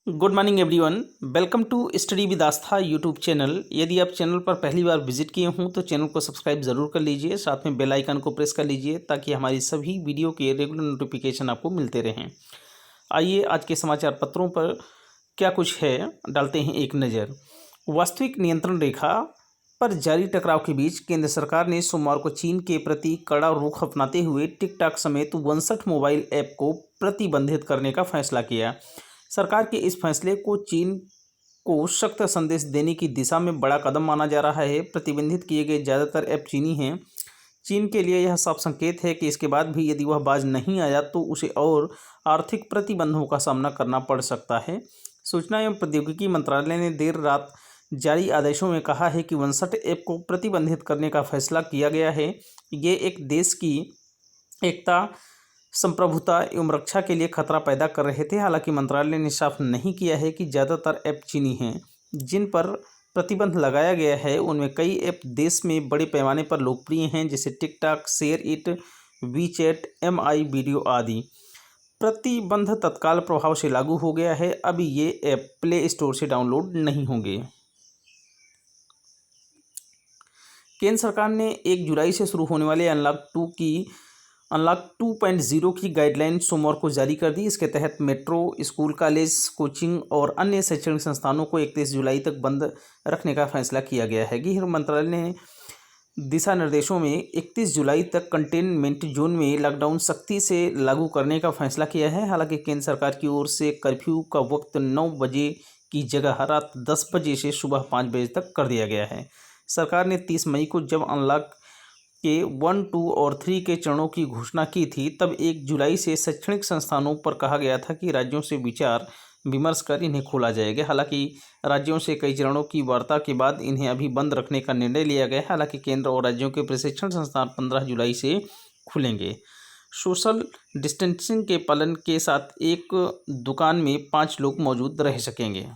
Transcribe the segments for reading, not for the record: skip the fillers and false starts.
Good morning everyone. Welcome to study with Aastha YouTube channel. यदि आप channel पर पहली बार विजिट किए हों तो चैनल को सब्सक्राइब ज़रूर कर लीजिए, साथ में बेल आइकन को प्रेस कर लीजिए ताकि हमारी सभी वीडियो के रेगुलर नोटिफिकेशन आपको मिलते रहें। आइए आज के समाचार पत्रों पर क्या कुछ है डालते हैं एक नज़र। वास्तविक नियंत्रण रेखा पर जारी टकराव के बीच केंद्र सरकार ने सोमवार को चीन के प्रति कड़ा रुख अपनाते हुए टिकटॉक समेत 59 मोबाइल ऐप को प्रतिबंधित करने का फैसला किया। सरकार के इस फैसले को चीन को सख्त संदेश देने की दिशा में बड़ा कदम माना जा रहा है। प्रतिबंधित किए गए ज़्यादातर ऐप चीनी हैं। चीन के लिए यह साफ संकेत है कि इसके बाद भी यदि वह बाज नहीं आया तो उसे और आर्थिक प्रतिबंधों का सामना करना पड़ सकता है। सूचना एवं प्रौद्योगिकी मंत्रालय ने देर रात जारी आदेशों में कहा है कि 59 ऐप को प्रतिबंधित करने का फैसला किया गया है। ये एक देश की एकता, संप्रभुता एवं रक्षा के लिए खतरा पैदा कर रहे थे। हालांकि मंत्रालय ने साफ नहीं किया है कि ज़्यादातर ऐप चीनी हैं। जिन पर प्रतिबंध लगाया गया है उनमें कई ऐप देश में बड़े पैमाने पर लोकप्रिय हैं, जैसे TikTok, share it, WeChat, MI video आदि। प्रतिबंध तत्काल प्रभाव से लागू हो गया है। अब ये ऐप प्ले स्टोर से डाउनलोड नहीं होंगे। केंद्र सरकार ने 1 जुलाई से शुरू होने वाले अनलॉक 2.0 की गाइडलाइन सोमवार को जारी कर दी। इसके तहत मेट्रो, स्कूल, कॉलेज, कोचिंग और अन्य शैक्षणिक संस्थानों को 31 जुलाई तक बंद रखने का फैसला किया गया है। गृह मंत्रालय ने दिशा निर्देशों में 31 जुलाई तक कंटेनमेंट जोन में लॉकडाउन सख्ती से लागू करने का फैसला किया है। हालांकि केंद्र सरकार की ओर से कर्फ्यू का वक्त 9 बजे की जगह रात 10 बजे से सुबह 5 बजे तक कर दिया गया है। सरकार ने 30 मई को जब अनलॉक के 1, 2 और 3 के चरणों की घोषणा की थी, तब 1 जुलाई से शैक्षणिक संस्थानों पर कहा गया था कि राज्यों से विचार विमर्श कर इन्हें खोला जाएगा। हालांकि राज्यों से कई चरणों की वार्ता के बाद इन्हें अभी बंद रखने का निर्णय लिया गया है। हालांकि केंद्र और राज्यों के प्रशिक्षण संस्थान 15 जुलाई से खुलेंगे। सोशल डिस्टेंसिंग के पालन के साथ एक दुकान में 5 लोग मौजूद रह सकेंगे।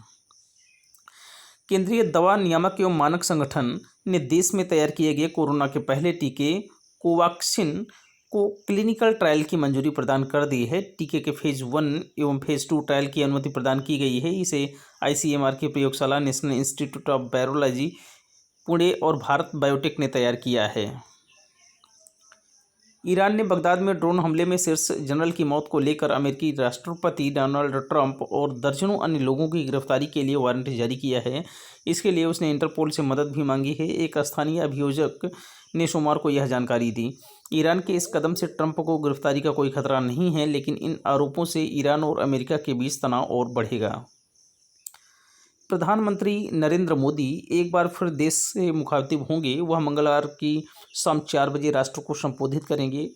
केंद्रीय दवा नियामक एवं मानक संगठन ने देश में तैयार किए गए कोरोना के पहले टीके कोवैक्सीन को क्लिनिकल ट्रायल की मंजूरी प्रदान कर दी है। टीके के फेज़ 1 एवं फेज़ 2 ट्रायल की अनुमति प्रदान की गई है। इसे आईसीएमआर की प्रयोगशाला national institute of virology, Pune और भारत बायोटेक ने तैयार किया है। ईरान ने बगदाद में ड्रोन हमले में शीर्ष जनरल की मौत को लेकर अमेरिकी राष्ट्रपति डोनाल्ड ट्रंप और दर्जनों अन्य लोगों की गिरफ्तारी के लिए वारंट जारी किया है। इसके लिए उसने इंटरपोल से मदद भी मांगी है। एक स्थानीय अभियोजक ने सोमवार को यह जानकारी दी। ईरान के इस कदम से ट्रंप को गिरफ्तारी का कोई खतरा नहीं है, लेकिन इन आरोपों से ईरान और अमेरिका के बीच तनाव और बढ़ेगा। प्रधानमंत्री नरेंद्र मोदी एक बार फिर देश से मुखातिब होंगे। वह मंगलवार की शाम 4 बजे राष्ट्र को संबोधित करेंगे।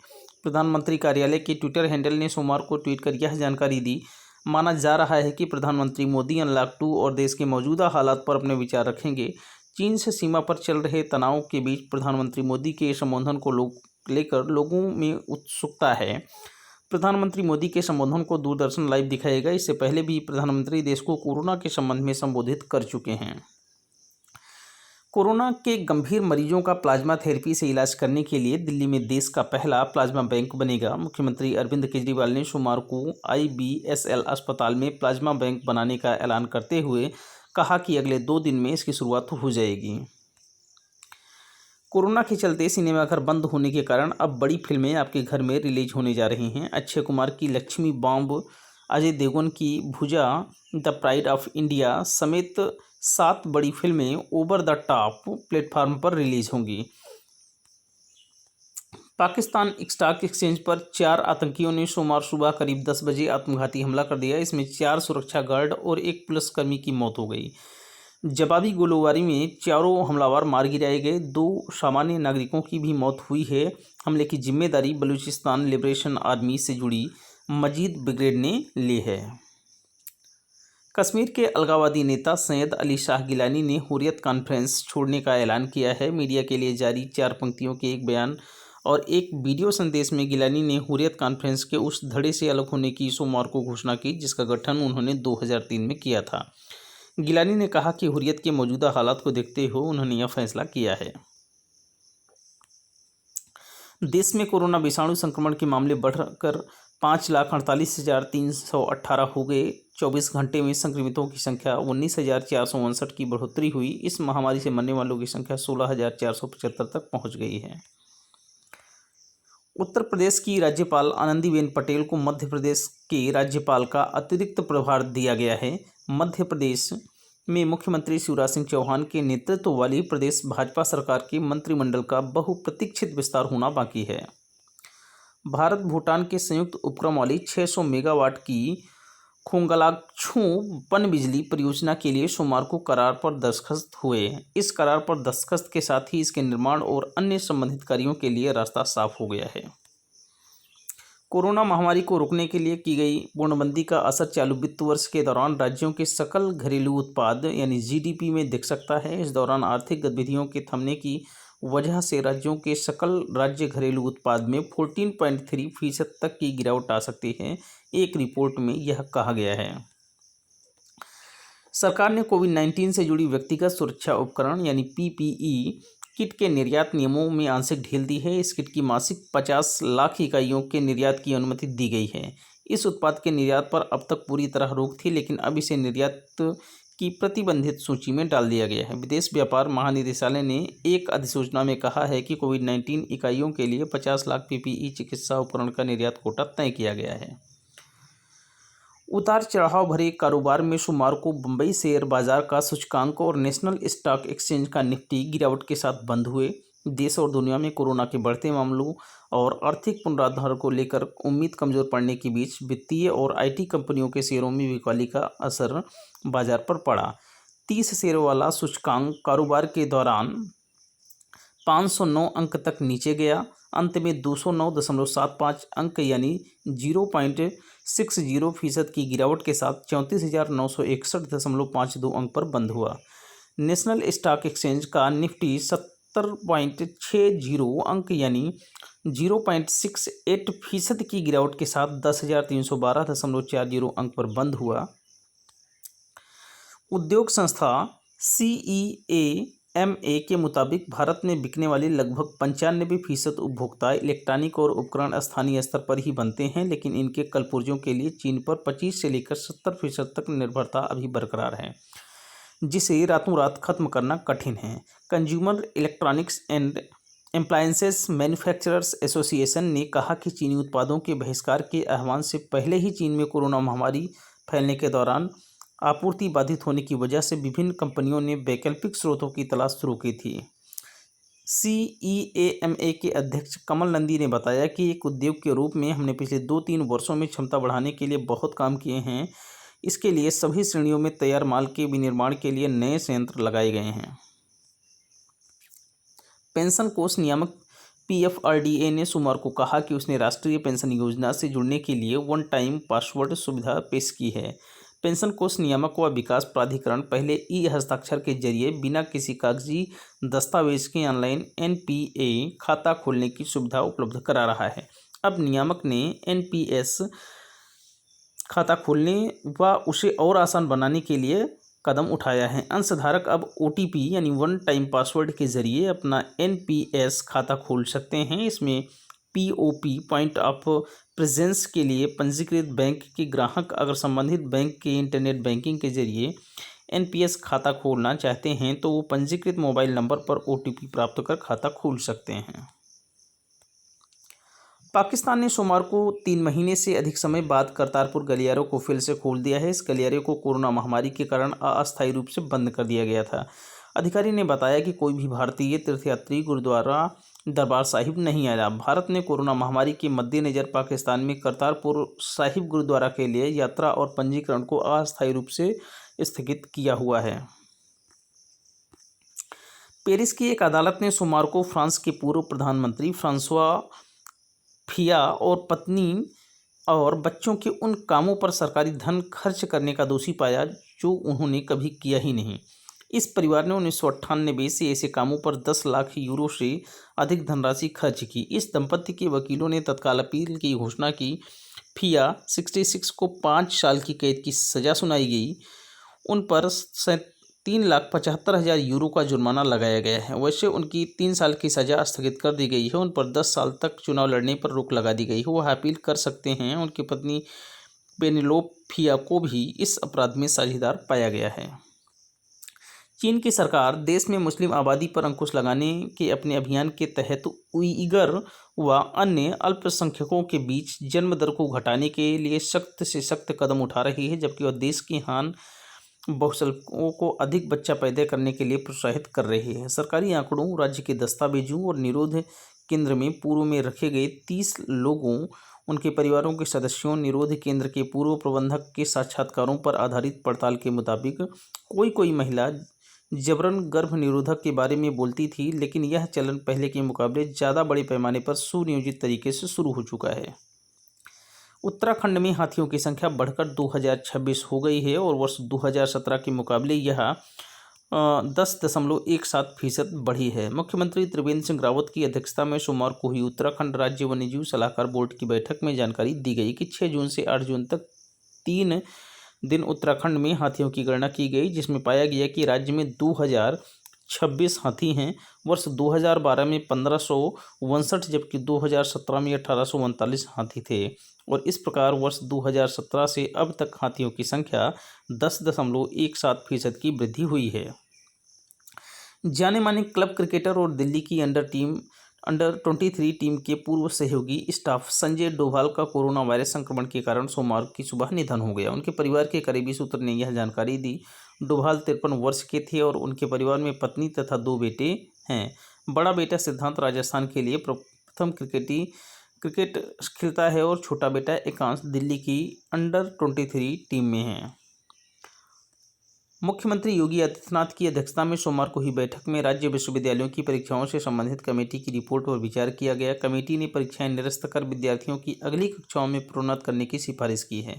प्रधानमंत्री कार्यालय के ट्विटर हैंडल ने सोमवार को ट्वीट कर यह जानकारी दी। माना जा रहा है कि प्रधानमंत्री मोदी अनलॉक 2 और देश के मौजूदा हालात पर अपने विचार रखेंगे। चीन से सीमा पर चल रहे तनाव के बीच प्रधानमंत्री मोदी के संबोधन को लेकर लोगों में उत्सुकता है। प्रधानमंत्री मोदी के संबोधन को दूरदर्शन लाइव दिखाएगा। इससे पहले भी प्रधानमंत्री देश को कोरोना के संबंध में संबोधित कर चुके हैं। कोरोना के गंभीर मरीजों का प्लाज्मा थेरेपी से इलाज करने के लिए दिल्ली में देश का पहला प्लाज्मा बैंक बनेगा। मुख्यमंत्री अरविंद केजरीवाल ने सोमवार को IBSL अस्पताल में प्लाज्मा बैंक बनाने का ऐलान करते हुए कहा कि अगले 2 दिन में इसकी शुरुआत हो जाएगी। कोरोना के चलते सिनेमाघर बंद होने के कारण अब बड़ी फिल्में आपके घर में रिलीज होने जा रही हैं। अक्षय कुमार की लक्ष्मी बॉम्ब, अजय देवगन की भुजा, द प्राइड ऑफ इंडिया समेत 7 बड़ी फिल्में ओवर द टॉप प्लेटफॉर्म पर रिलीज होंगी। पाकिस्तान स्टॉक एक्सचेंज पर 4 आतंकियों ने सोमवार सुबह करीब 10 बजे आत्मघाती हमला कर दिया। इसमें 4 सुरक्षा गार्ड और 1 पुलिसकर्मी की मौत हो गई। जवाबी गोलीबारी में चारों हमलावर मार गिराए गए। 2 सामान्य नागरिकों की भी मौत हुई है। हमले की जिम्मेदारी बलूचिस्तान लिबरेशन आर्मी से जुड़ी मजीद ब्रिगेड ने ली है। कश्मीर के अलगाववादी नेता सैयद अली शाह गिलानी ने हुर्रियत कॉन्फ्रेंस छोड़ने का ऐलान किया है। मीडिया के लिए जारी 4 पंक्तियों के एक बयान और एक वीडियो संदेश में गिलानी ने हुर्रियत कॉन्फ्रेंस के उस धड़े से अलग होने की सोमवार को घोषणा की जिसका गठन उन्होंने 2003 में किया था। गिलानी ने कहा कि हुर्रियत के मौजूदा हालात को देखते हुए उन्होंने यह फैसला किया है। देश में कोरोना विषाणु संक्रमण के मामले बढ़कर 5,48,318 हो गए। 24 घंटे में संक्रमितों की संख्या 19,459 की बढ़ोतरी हुई। इस महामारी से मरने वालों की संख्या 16,475 तक पहुंच गई है। उत्तर प्रदेश की राज्यपाल आनंदीबेन पटेल को मध्य प्रदेश के राज्यपाल का अतिरिक्त प्रभार दिया गया है। मध्य प्रदेश में मुख्यमंत्री शिवराज सिंह चौहान के नेतृत्व वाली प्रदेश भाजपा सरकार के मंत्रिमंडल का बहुप्रतीक्षित विस्तार होना बाकी है। भारत भूटान के संयुक्त उपक्रम वाली 600 मेगावाट की खोंगलाकछू पनबिजली परियोजना के लिए सोमवार को करार पर दस्तखत हुए। इस करार पर दस्तखत के साथ ही इसके निर्माण और अन्य संबंधित कार्यों के लिए रास्ता साफ हो गया है। कोरोना महामारी को रोकने के लिए की गई पूर्णबंदी का असर चालू वित्त वर्ष के दौरान राज्यों के सकल घरेलू उत्पाद यानी जीडीपी में दिख सकता है। इस दौरान आर्थिक गतिविधियों के थमने की वजह से राज्यों के सकल राज्य घरेलू उत्पाद में 14.3% तक की गिरावट आ सकती है। एक रिपोर्ट में यह कहा गया है। सरकार ने कोविड-19 से जुड़ी व्यक्तिगत सुरक्षा उपकरण यानी पीपीई किट के निर्यात नियमों में आंशिक ढील दी है। इस किट की मासिक 50 लाख इकाइयों के निर्यात की अनुमति दी गई है। इस उत्पाद के निर्यात पर अब तक पूरी तरह रोक थी, लेकिन अब इसे निर्यात की प्रतिबंधित सूची में डाल दिया गया है। विदेश व्यापार महानिदेशालय ने एक अधिसूचना में कहा है कि कोविड-19 इकाइयों के लिए 50 लाख पीपीई चिकित्सा उपकरण का निर्यात कोटा तय किया गया है। उतार चढ़ाव भरे कारोबार में सोमवार को बंबई शेयर बाजार का सूचकांक और नेशनल स्टॉक एक्सचेंज का निफ्टी गिरावट के साथ बंद हुए। देश और दुनिया में कोरोना के बढ़ते मामलों और आर्थिक पुनरुद्धार को लेकर उम्मीद कमजोर पड़ने के बीच वित्तीय और आईटी कंपनियों के शेयरों में बिकवाली का असर बाजार पर पड़ा। 30 शेयरों वाला सूचकांक कारोबार के दौरान 509 अंक तक नीचे गया। अंत में 209.75 अंक यानी 0.60% की गिरावट के साथ 34,961.52 अंक पर बंद हुआ। नेशनल स्टॉक एक्सचेंज का निफ्टी 70.60 अंक यानी 0.68% की गिरावट के साथ 10,312.40 अंक पर बंद हुआ। उद्योग संस्था CEAMA के मुताबिक भारत में बिकने वाले लगभग 95% उपभोक्ता इलेक्ट्रॉनिक और उपकरण स्थानीय स्तर पर ही बनते हैं, लेकिन इनके कलपुर्जों के लिए चीन पर 25 से लेकर 70% तक निर्भरता अभी बरकरार है, जिसे रातों रात खत्म करना कठिन है। Consumer electronics and appliances manufacturers association ने कहा कि चीनी उत्पादों के बहिष्कार के आह्वान से पहले ही चीन में कोरोना महामारी फैलने के दौरान आपूर्ति बाधित होने की वजह से विभिन्न कंपनियों ने वैकल्पिक स्रोतों की तलाश शुरू की थी। CEAMA के अध्यक्ष कमल नंदी ने बताया कि एक उद्योग के रूप में हमने पिछले 2-3 वर्षों में क्षमता बढ़ाने के लिए बहुत काम किए हैं। इसके लिए सभी श्रेणियों में तैयार माल के विनिर्माण के लिए नए संयंत्र लगाए गए हैं। पेंशन कोष नियामक PFRDA ने सोमवार को कहा कि उसने राष्ट्रीय पेंशन योजना से जुड़ने के लिए वन टाइम पासवर्ड सुविधा पेश की है। पेंशन कोष नियामक व विकास प्राधिकरण पहले हस्ताक्षर के जरिए बिना किसी कागजी दस्तावेज के ऑनलाइन NPA खाता खोलने की सुविधा उपलब्ध करा रहा है। अब नियामक ने NPS खाता खोलने व उसे और आसान बनाने के लिए कदम उठाया है। अंशधारक अब OTP यानी वन टाइम पासवर्ड के जरिए अपना NPS खाता खोल सकते हैं। इसमें POP पॉइंट ऑफ प्रेजेंस के लिए पंजीकृत बैंक के ग्राहक अगर संबंधित बैंक के इंटरनेट बैंकिंग के जरिए NPS खाता खोलना चाहते हैं तो वो पंजीकृत मोबाइल नंबर पर OTP प्राप्त कर खाता खोल सकते हैं। पाकिस्तान ने सोमवार को 3 महीने से अधिक समय बाद करतारपुर गलियारे को फिर से खोल दिया है। इस गलियारे को कोरोना महामारी के कारण अस्थायी रूप से बंद कर दिया गया था। अधिकारी ने बताया कि कोई भी भारतीय तीर्थयात्री गुरुद्वारा दरबार साहिब नहीं आया। भारत ने कोरोना महामारी के मद्देनज़र पाकिस्तान में करतारपुर साहिब गुरुद्वारा के लिए यात्रा और पंजीकरण को अस्थायी रूप से स्थगित किया हुआ है। पेरिस की एक अदालत ने सोमवार को फ्रांस के पूर्व प्रधानमंत्री फ्रांसवा फिया और पत्नी और बच्चों के उन कामों पर सरकारी धन खर्च करने का दोषी पाया जो उन्होंने कभी किया ही नहीं। इस परिवार ने 1998 से ऐसे कामों पर 10 लाख यूरो से अधिक धनराशि खर्च की। इस दंपति के वकीलों ने तत्काल अपील की घोषणा की। फिया 66 को 5 साल की कैद की सज़ा सुनाई गई। उन पर 3,75,000 यूरो का जुर्माना लगाया गया है। वैसे उनकी 3 साल की सज़ा स्थगित कर दी गई है। उन पर 10 साल तक चुनाव लड़ने पर रोक लगा दी गई है। वह अपील कर सकते हैं। उनकी पत्नी पेनेलोपिया को भी इस अपराध में साझेदार पाया गया है। चीन की सरकार देश में मुस्लिम आबादी पर अंकुश लगाने के अपने अभियान के तहत उइगर व अन्य अल्पसंख्यकों के बीच जन्म दर को घटाने के लिए सख्त से सख्त कदम उठा रही है, जबकि वह देश की बहुसंख्यकों को अधिक बच्चा पैदा करने के लिए प्रोत्साहित कर रही है। सरकारी आंकड़ों, राज्य के दस्तावेजों और निरोध केंद्र में पूर्व में रखे गए 30 लोगों, उनके परिवारों के सदस्यों, निरोध केंद्र के पूर्व प्रबंधक के साक्षात्कारों पर आधारित पड़ताल के मुताबिक कोई महिला जबरन गर्भ निरोधक के बारे में बोलती थी, लेकिन यह चलन पहले के मुकाबले ज़्यादा बड़े पैमाने पर सुनियोजित तरीके से शुरू हो चुका है। उत्तराखंड में हाथियों की संख्या बढ़कर 2026 हो गई है और वर्ष 2017 के मुकाबले यह 10.17% बढ़ी है। मुख्यमंत्री त्रिवेंद्र सिंह रावत की अध्यक्षता में सोमवार को हुई उत्तराखंड राज्य वन्यजीव सलाहकार बोर्ड की बैठक में जानकारी दी गई कि 6 जून से 8 जून तक 3 दिन उत्तराखंड में हाथियों की गणना की गई, जिसमें पाया गया कि राज्य में 2026 हाथी हैं। वर्ष 2012 में 1559 जबकि 2017 में 1839 हाथी थे और इस प्रकार वर्ष 2017 से अब तक हाथियों की संख्या 10.17% की वृद्धि हुई है। जाने माने क्लब क्रिकेटर और दिल्ली की अंडर 23 टीम के पूर्व सहयोगी स्टाफ संजय डोभाल का कोरोना वायरस संक्रमण के कारण सोमवार की सुबह निधन हो गया। उनके परिवार के करीबी सूत्र ने यह जानकारी दी। डोभाल 53 वर्ष के थे और उनके परिवार में पत्नी तथा 2 बेटे हैं। बड़ा बेटा सिद्धांत राजस्थान के लिए प्रथम क्रिकेट खेलता है और छोटा बेटा एकांश दिल्ली की अंडर 23 टीम में है। मुख्यमंत्री योगी आदित्यनाथ की अध्यक्षता में सोमवार को हुई बैठक में राज्य विश्वविद्यालयों की परीक्षाओं से संबंधित कमेटी की रिपोर्ट पर विचार किया गया। कमेटी ने परीक्षाएं निरस्त कर विद्यार्थियों की अगली कक्षाओं में प्रोन्नत करने की सिफारिश की है।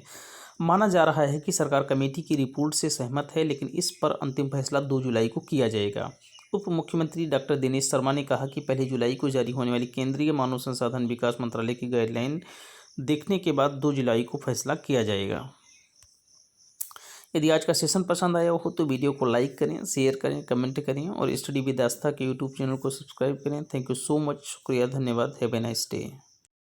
माना जा रहा है कि सरकार कमेटी की रिपोर्ट से सहमत है, लेकिन इस पर अंतिम फैसला 2 जुलाई को किया जाएगा। उप मुख्यमंत्री डॉक्टर दिनेश शर्मा ने कहा कि 1 जुलाई को जारी होने वाली केंद्रीय मानव संसाधन विकास मंत्रालय की गाइडलाइन देखने के बाद 2 जुलाई को फैसला किया जाएगा। यदि आज का सेशन पसंद आया हो तो वीडियो को लाइक करें, शेयर करें, कमेंट करें और स्टडी विद आस्था के यूट्यूब चैनल को सब्सक्राइब करें। Thank you so much. शुक्रिया, धन्यवाद। Have a nice day.